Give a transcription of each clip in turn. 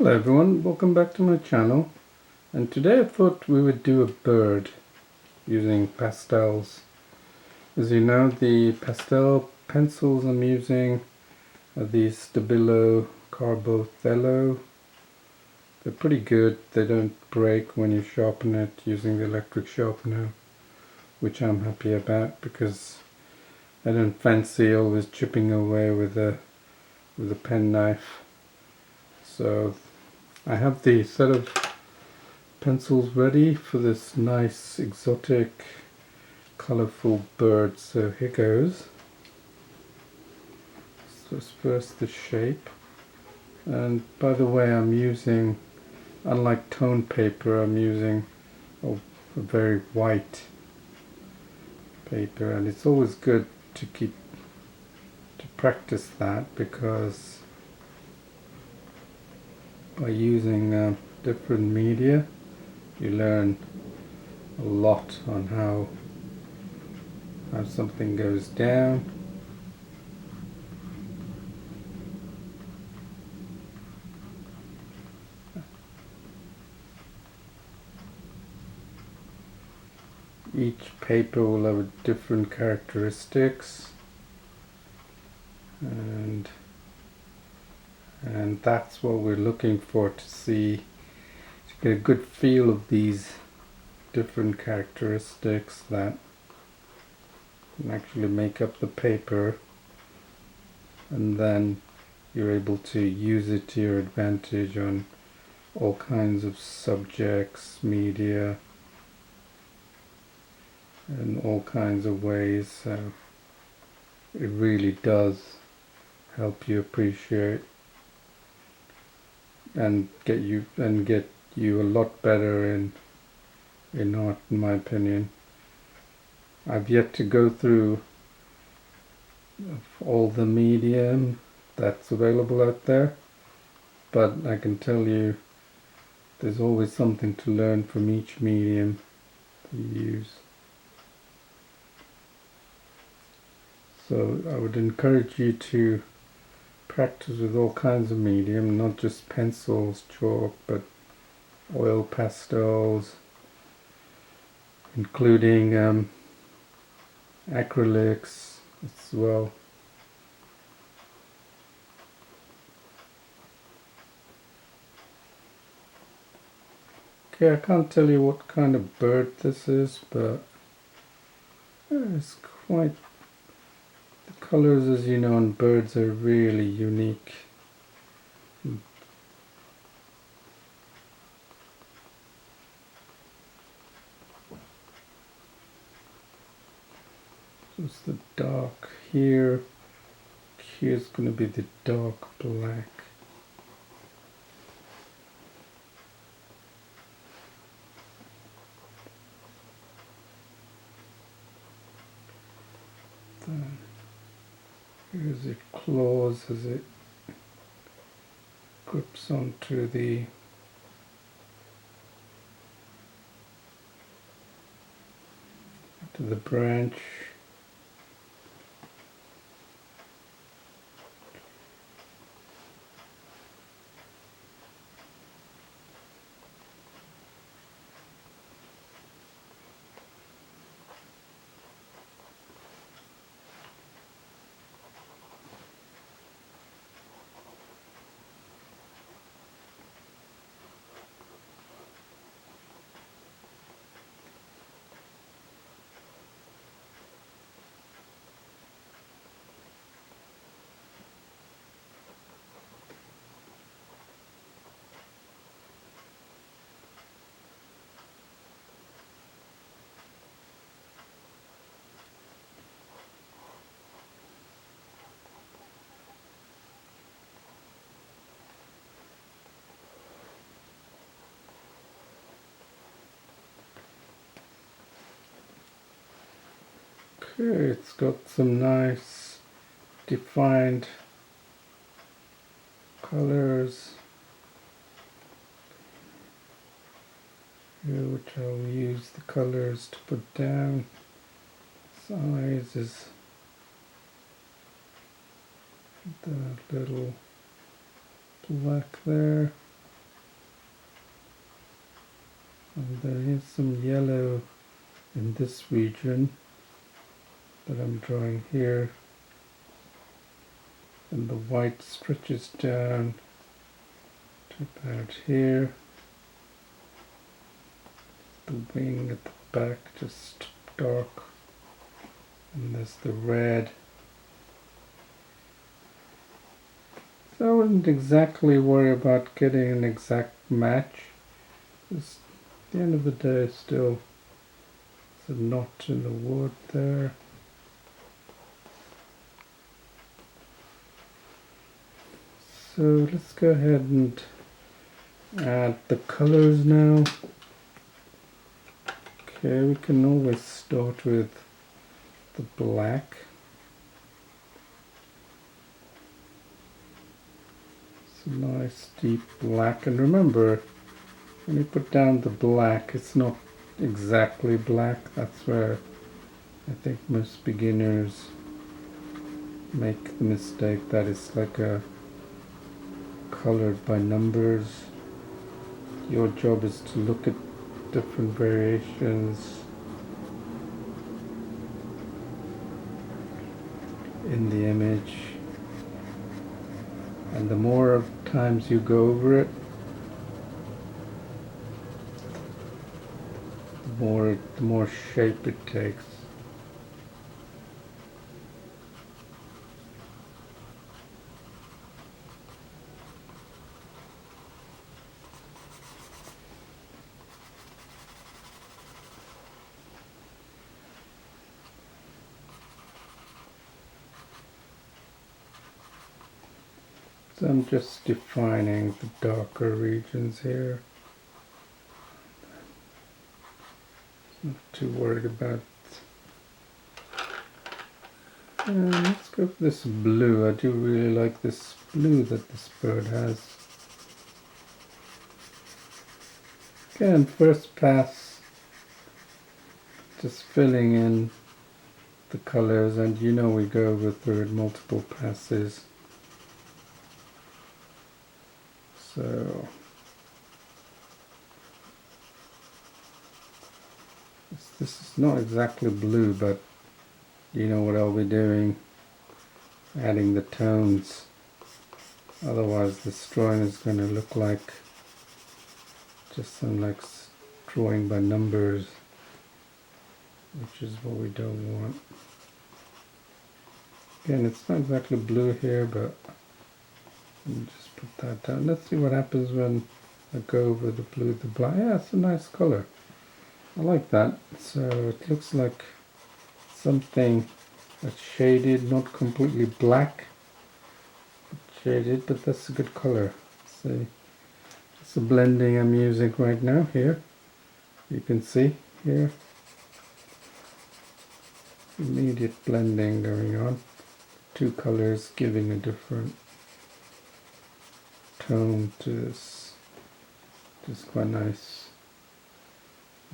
Hello everyone, welcome back to my channel, and today I thought we would do a bird using pastels. As you know, the pastel pencils I'm using are the Stabilo CarboThello. They're pretty good, they don't break when you sharpen it using the electric sharpener, which I'm happy about because I don't fancy always chipping away with a penknife. So I have the set of pencils ready for this nice exotic colorful bird. So here goes. So first the shape, and by the way, I'm using, unlike tone paper, I'm using a very white paper, and it's always good to practice that, because by using different media you learn a lot on how something goes down. Each paper will have different characteristics, and that's what we're looking for, to get a good feel of these different characteristics that can actually make up the paper, and then you're able to use it to your advantage on all kinds of subjects, media, in all kinds of ways. So it really does help you appreciate and get you a lot better in art, in my opinion. I've yet to go through all the medium that's available out there, but I can tell you there's always something to learn from each medium you use. So I would encourage you to practice with all kinds of medium, not just pencils, chalk, but oil pastels, including acrylics as well. Okay, I can't tell you what kind of bird this is, but it's quite, the colors, as you know, on birds are really unique. So it's the dark here. Here's going to be the dark black. Then here's the claws as it grips onto the branch. Okay, it's got some nice defined colors here, which I'll use the colors to put down. Size is the little black there. And there is some yellow in this region that I'm drawing here, and the white stretches down to about here. The wing at the back just dark, and there's the red. So I wouldn't exactly worry about getting an exact match. Just at the end of the day, still there's a knot in the wood there. So let's go ahead and add the colors now. Okay, we can always start with the black. It's a nice deep black, and remember, when you put down the black, it's not exactly black. That's where I think most beginners make the mistake that it's like a colored by numbers. Your job is to look at different variations in the image, and the more times you go over it, the more shape it takes. So I'm just defining the darker regions here. Not too worried about. And let's go for this blue. I do really like this blue that this bird has. Again, first pass, just filling in the colors, and you know we go over through it multiple passes. So this is not exactly blue, but you know what I'll be doing, adding the tones. Otherwise this drawing is going to look like just some like drawing by numbers, which is what we don't want. Again, it's not exactly blue here, but let me just put that down. Let's see what happens when I go over the blue, the black. Yeah, it's a nice color. I like that. So it looks like something that's shaded, not completely black, shaded, but that's a good color. See, it's the blending I'm using right now here. You can see here, immediate blending going on. Two colors giving a different tone to this, which is quite nice.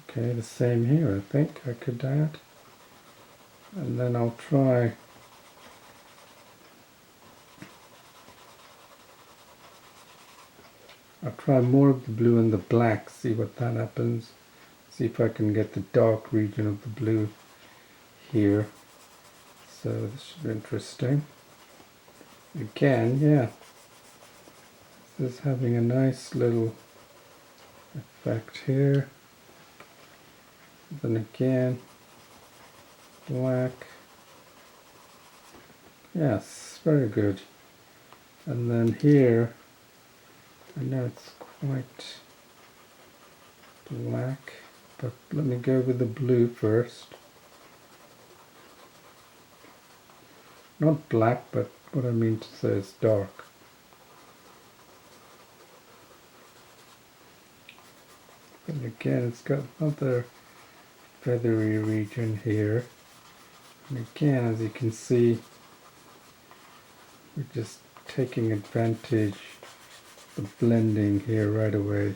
Okay, the same here, I think I could add. And then I'll try more of the blue and the black, see what that happens. See if I can get the dark region of the blue here. So this should be interesting. Again, yeah, this is having a nice little effect here. Then again, black. Yes, very good. And then here, I know it's quite black, but let me go with the blue first. Not black, but what I mean to say is dark. And again, it's got another feathery region here. And again, as you can see, we're just taking advantage of blending here right away.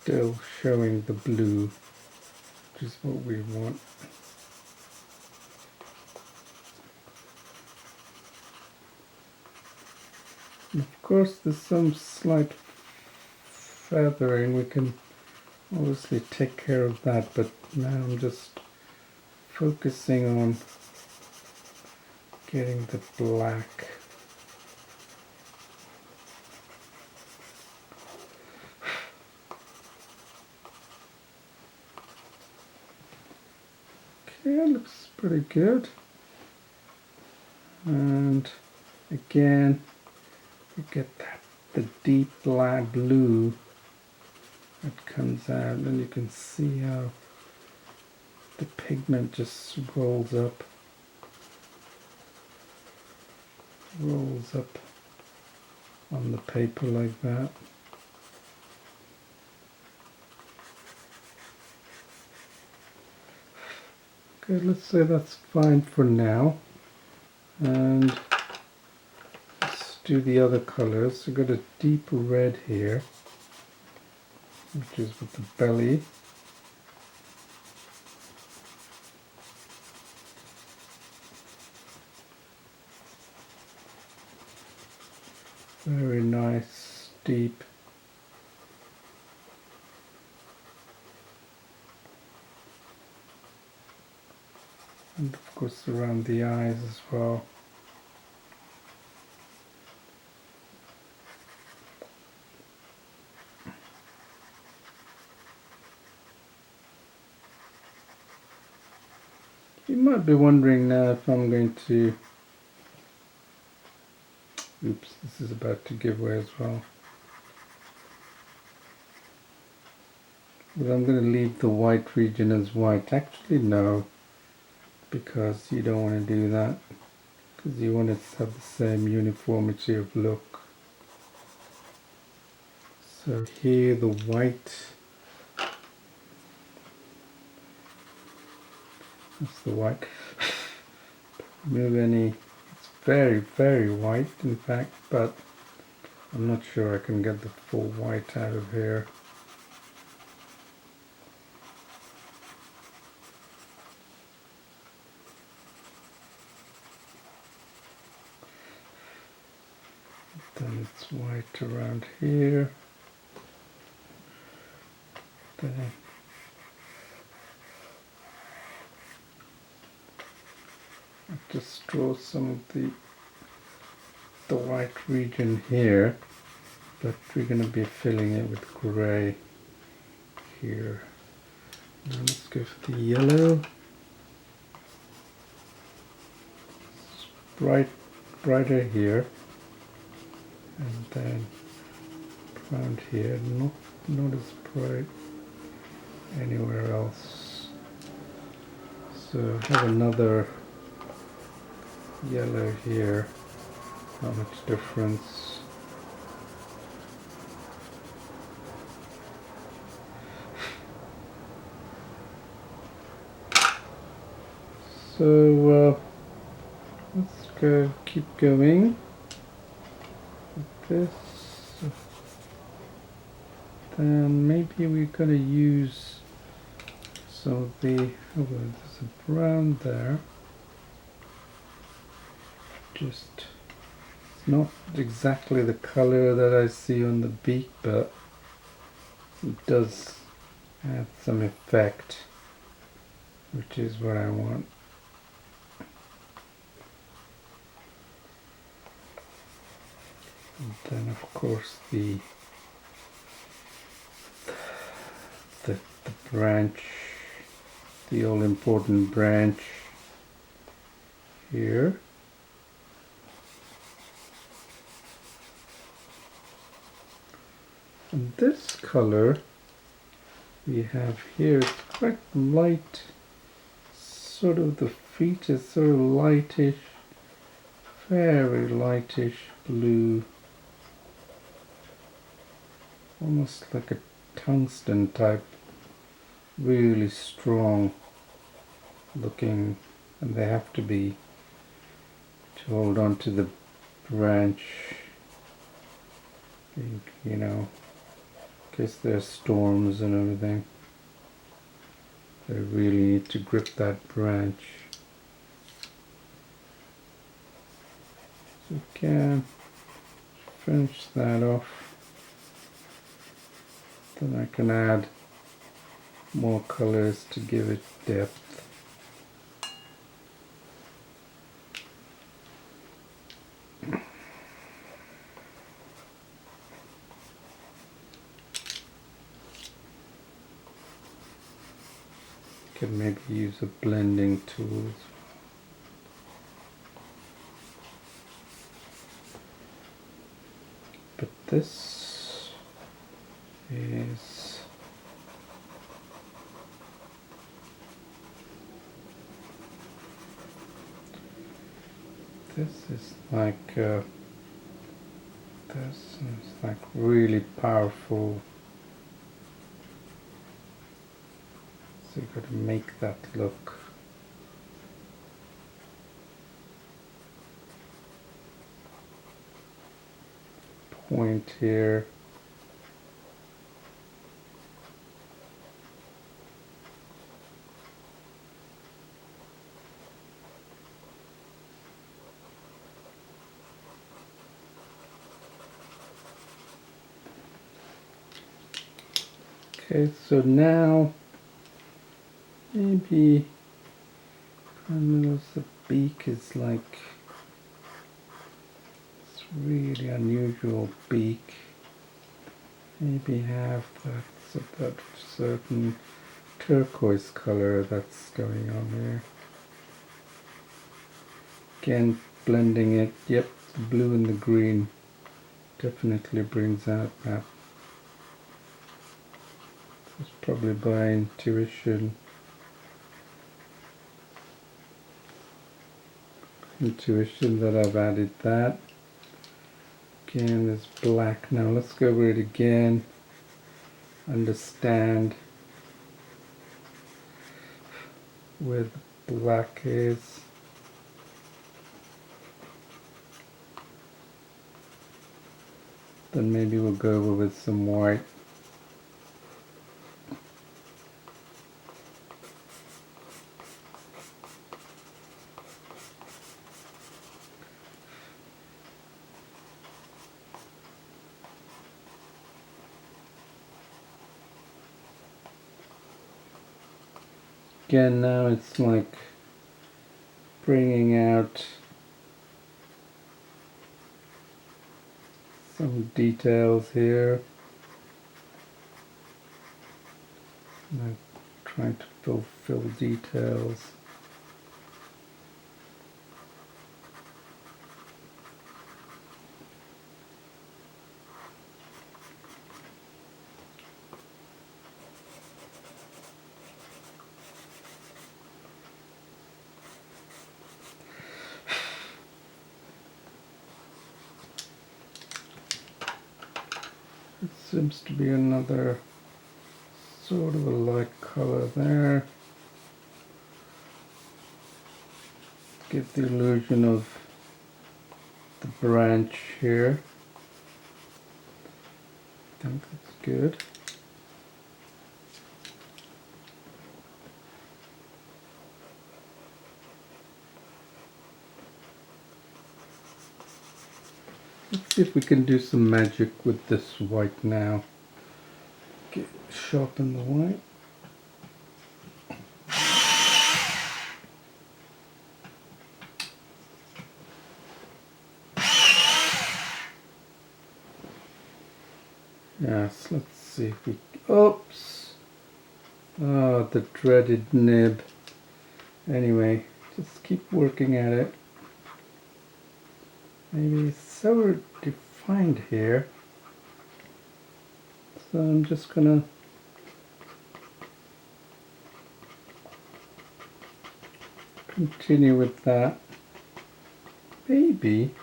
still showing the blue, which is what we want. And of course there's some slight feathering, we can obviously take care of that, but now I'm just focusing on getting the black. Okay, it looks pretty good. And again, you get the deep black blue that comes out, and you can see how the pigment just rolls up on the paper like that. Okay, let's say that's fine for now. And let's do the other colors. We've got a deep red here, which is with the belly. Very nice, deep. And of course around the eyes as well. You might be wondering now if I'm going to... Oops, this is about to give way as well. But I'm going to leave the white region as white. Actually, no, because you don't want to do that. Because you want to have the same uniformity of look. So here the white, that's the white. Move any, it's very, very white in fact, but I'm not sure I can get the full white out of here. Then it's white around here. Then I just draw some of the white region here, but we're going to be filling it with grey here. Now let's go for the yellow. It's brighter here, and then around here, not as bright anywhere else. So I have another yellow here, not much difference. So let's keep going with this. Then maybe we're going to use some of the, oh, there's a brown there. Just, it's not exactly the color that I see on the beak, but it does have some effect, which is what I want. And then of course the branch, the all important branch here. And this color we have here is quite light, sort of the feet is sort of lightish, very lightish blue, almost like a tungsten type, really strong looking, and they have to be to hold on to the branch, you know. in case there's storms and everything. I really need to grip that branch. So we can finish that off. Then I can add more colors to give it depth. Can maybe use a blending tool. But this is like this is like really powerful. So you've got to make that look. Point here. Okay, so now maybe I notice the beak is like it's really unusual beak. Maybe have that certain turquoise color that's going on here. Again, blending it. Yep, the blue and the green definitely brings out that. It's probably by intuition. That I've added that. Again, there's black. Now let's go over it again. Understand where the black is. Then maybe we'll go over with some white. Again, now it's like bringing out some details here. I'm trying to fulfill details. It seems to be another sort of a light color there. Give the illusion of the branch here. I think that's good. Let's see if we can do some magic with this white now. Sharpen the white. Yes, let's see if we... Oops! Oh, the dreaded nib. Anyway, just keep working at it. Maybe it's so defined here. So I'm just gonna continue with that. Maybe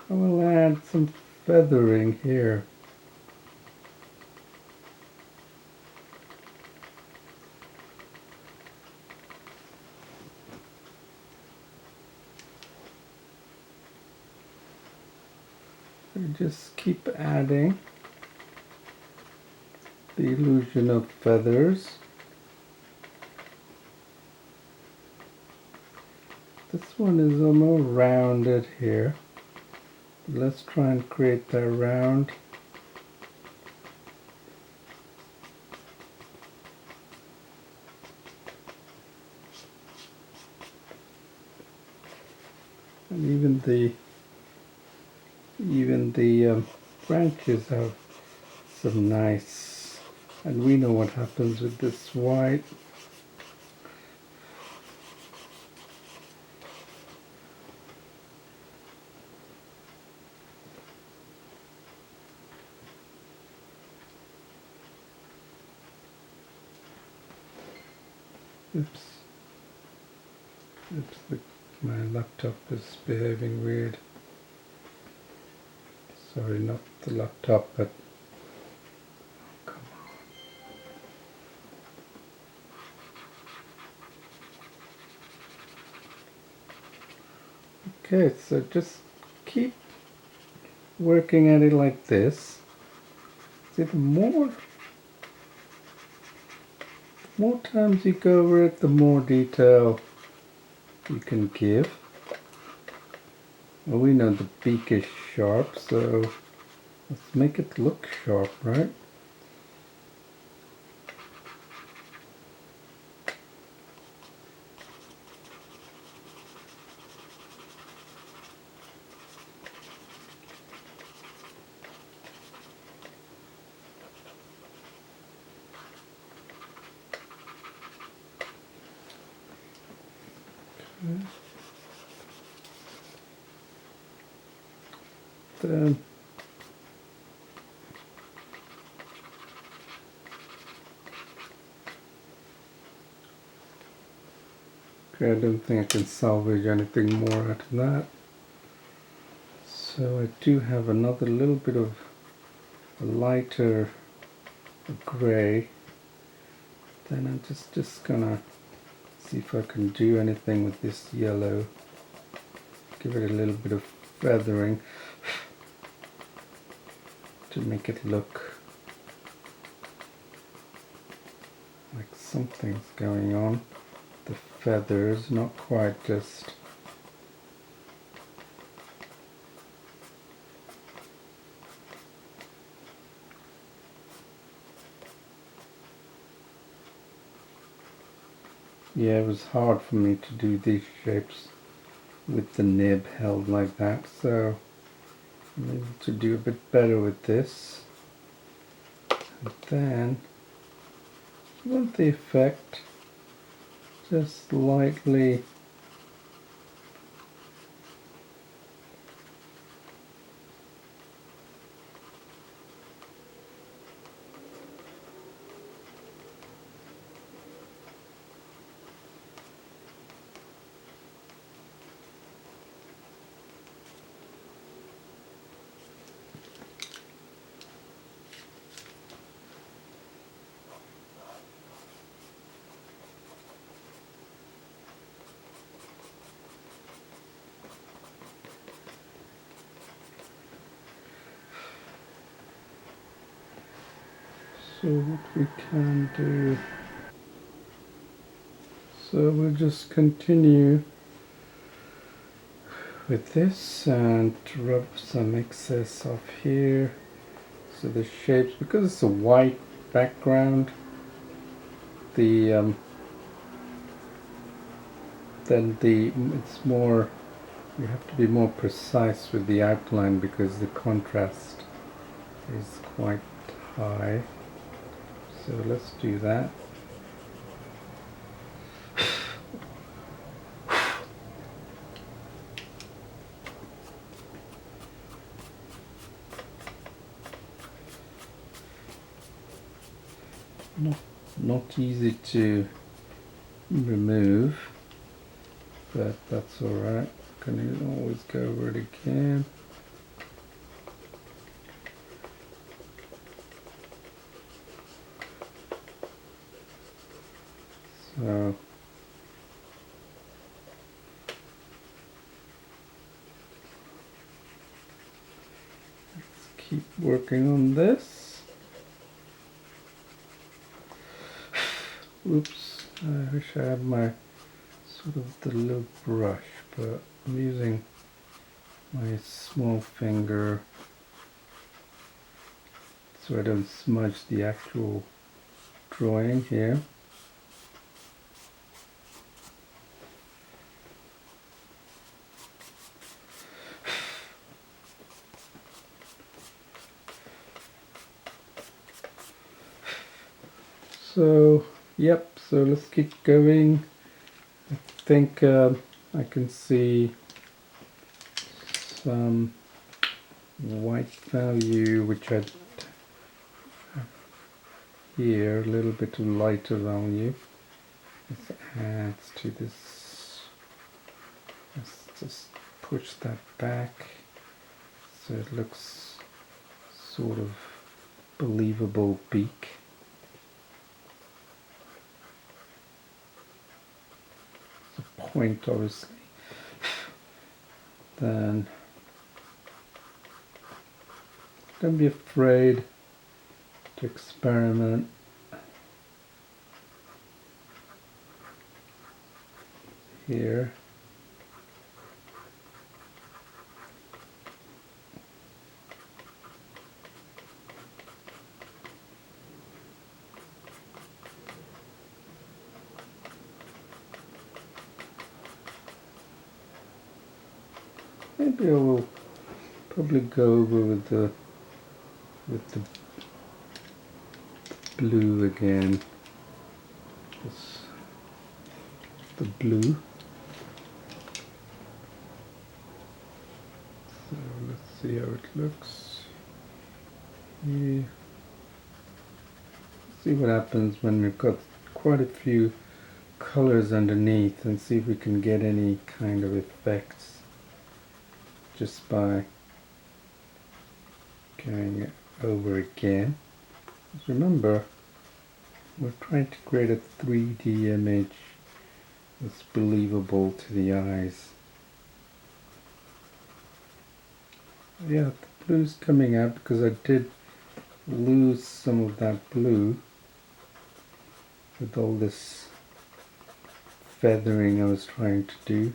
I will add some feathering here. Just keep adding. the illusion of feathers. This one is a more rounded here. Let's try and create that round. And even the branches have some nice, and we know what happens with this white. Oops, my laptop is behaving weird. Sorry, not the laptop, but come on. Okay, so just keep working at it like this. See, the more times you go over it, the more detail you can give. Well, we know the beak is sharp, so let's make it look sharp, right? Then okay, I don't think I can salvage anything more out of that. So I do have another little bit of a lighter gray. Then I'm just gonna see if I can do anything with this yellow. Give it a little bit of feathering to make it look like something's going on. The feathers, not quite just yeah, it was hard for me to do these shapes with the nib held like that, so I'm able to do a bit better with this. And then you want the effect just lightly so what we can do. So we'll just continue with this and rub some excess off here. So the shapes, because it's a white background, it's more, you have to be more precise with the outline because the contrast is quite high. So let's do that. Not easy to remove, but that's alright. Can always go over it again. So let's keep working on this. Oops, I wish I had my sort of the little brush, but I'm using my small finger so I don't smudge the actual drawing here. So, yep, so let's keep going. I think I can see some white value which I have here, a little bit of lighter value. This adds to this. Let's just push that back so it looks sort of believable beak. Point obviously. Then don't be afraid to experiment. Here. Maybe I will probably go over with the blue again. Just the blue. So let's see how it looks. Yeah. See what happens when we've got quite a few colors underneath, and see if we can get any kind of effects just by going it over again. Just remember, we're trying to create a 3D image that's believable to the eyes. Yeah, the blue's coming out because I did lose some of that blue with all this feathering I was trying to do.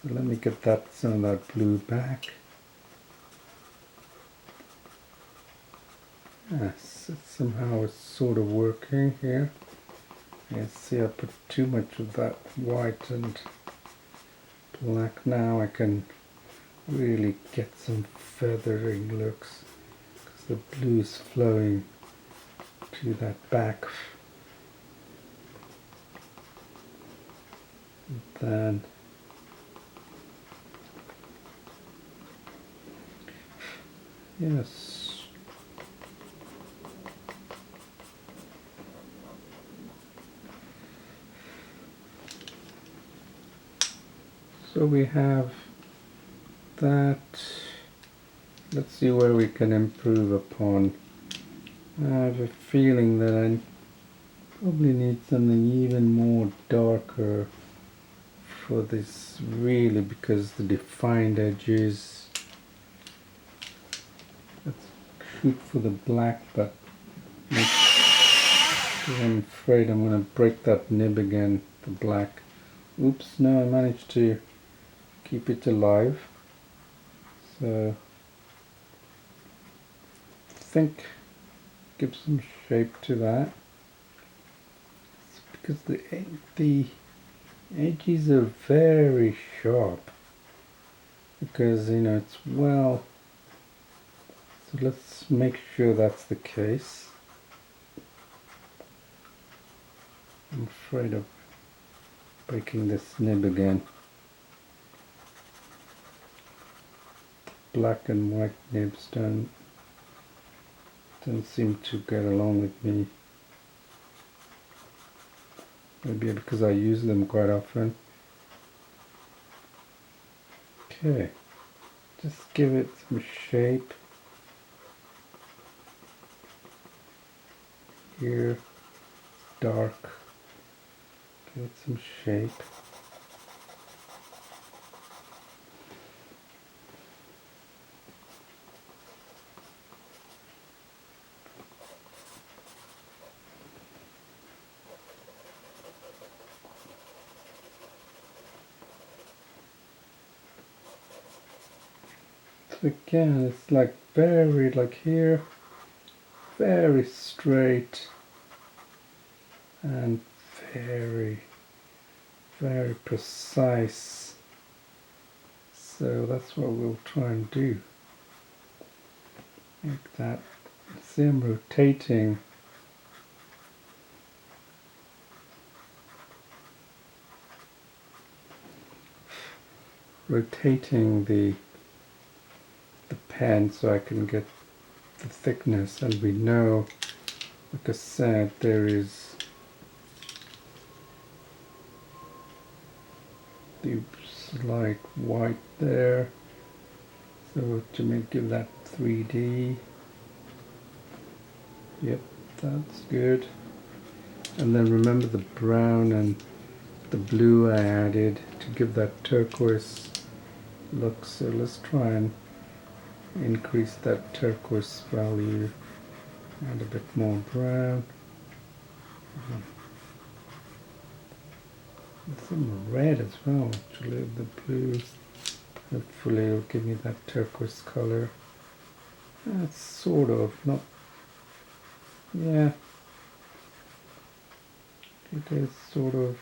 So let me get some of that blue back. Yes, somehow it's sort of working here. Yeah, see, I put too much of that white and black. Now I can really get some feathering looks because the blue is flowing to that back. And then yes. So we have that. Let's see where we can improve upon. I have a feeling that I probably need something even more darker for this, really, because the defined edges. Let's shoot for the black, but I'm afraid I'm going to break that nib again, the black. Oops, no, I managed to keep it alive. So I think give some shape to that. It's because the edges are very sharp, because it's well. So let's make sure that's the case. I'm afraid of breaking this nib again. Black and white nibs don't seem to get along with me. Maybe because I use them quite often. Okay, just give it some shape. Here, dark. Give it some shape. again, it's like very, like here, very straight and very, very precise. So that's what we'll try and do. Like that. See, I'm rotating. Rotating the pen so I can get the thickness, and we know, like I said, there is the slight white there, so to give that 3D. Yep, that's good. And then remember the brown and the blue I added to give that turquoise look, so let's try and increase that turquoise value, add a bit more brown. Some red as well, actually, the blue. Hopefully it'll give me that turquoise color. That's sort of, not, yeah, it is sort of,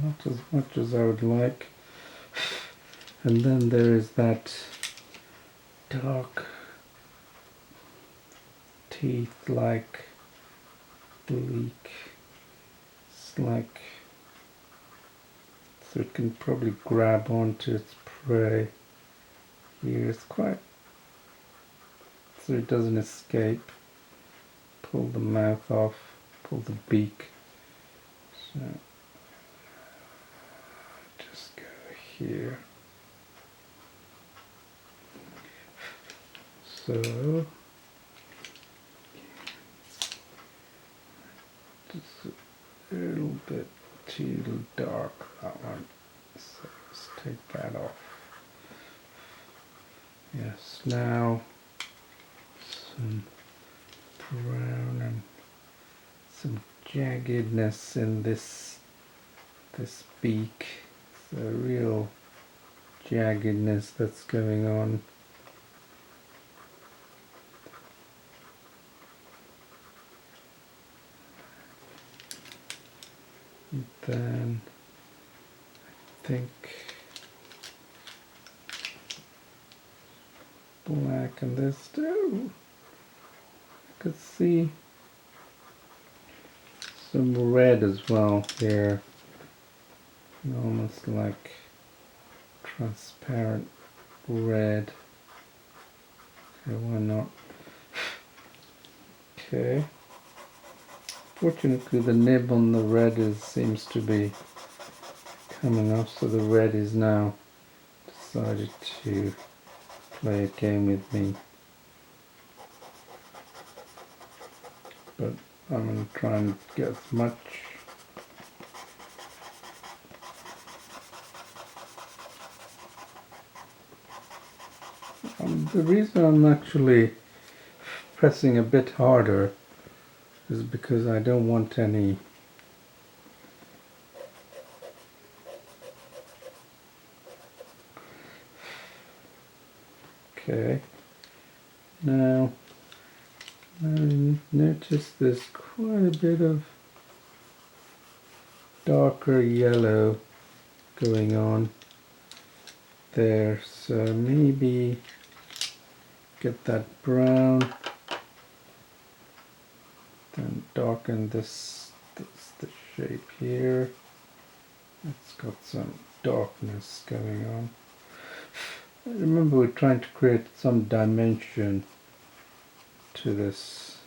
not as much as I would like. And then there is that dark teeth like bleak. It's like, so it can probably grab onto its prey. Here it's quite, so it doesn't escape. Pull the mouth off, pull the beak. So just go here. So just a little bit too dark, that one. So let's take that off. Yes, now some brown and some jaggedness in this beak. So real jaggedness that's going on. And then I think black in this too. I could see some red as well here, almost like transparent red. Okay, why not? Okay. Fortunately, the nib on the red seems to be coming off, so the red is now decided to play a game with me. But I'm going to try and get as much the reason I'm actually pressing a bit harder is because I don't want any okay. Now I notice there's quite a bit of darker yellow going on there, so maybe get that brown, then darken this, the shape here. It's got some darkness going on. Remember, we're trying to create some dimension to this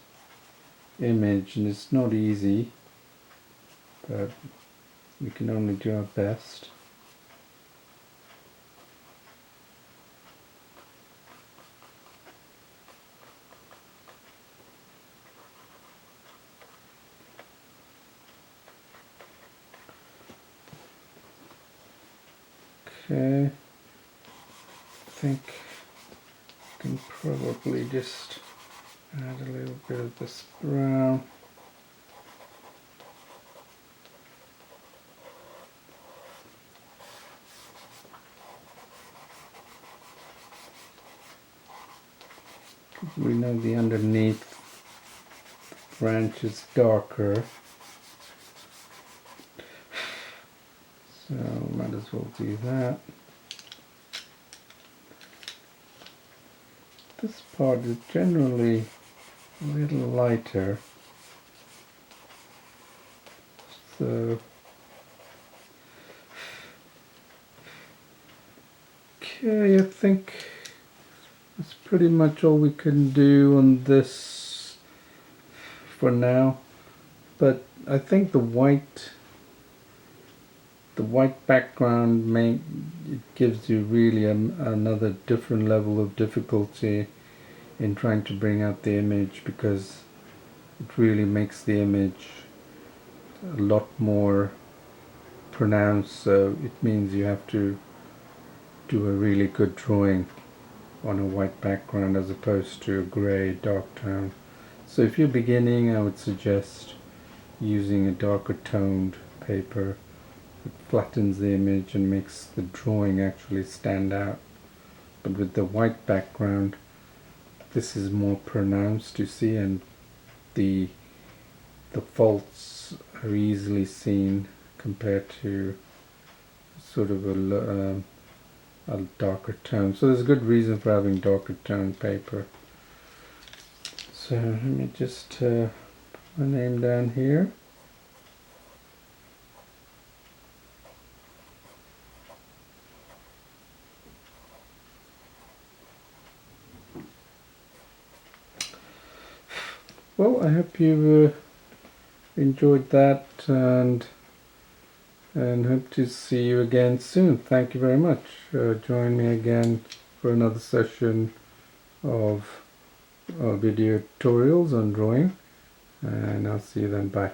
image, and it's not easy, but we can only do our best. Okay, I think I can probably just add a little bit of this brown. We know the underneath branch is darker, so might as well do that. This part is generally a little lighter, so okay, I think that's pretty much all we can do on this for now. But I think the white background it gives you really another different level of difficulty in trying to bring out the image, because it really makes the image a lot more pronounced. So it means you have to do a really good drawing on a white background as opposed to a grey dark tone. So if you're beginning, I would suggest using a darker toned paper. It flattens the image and makes the drawing actually stand out. But with the white background, this is more pronounced, you see, and the faults are easily seen compared to sort of a darker tone. So there's a good reason for having darker tone paper. So let me just put my name down here. Well, I hope you enjoyed that, and hope to see you again soon. Thank you very much. Join me again for another session of video tutorials on drawing, and I'll see you then. Bye.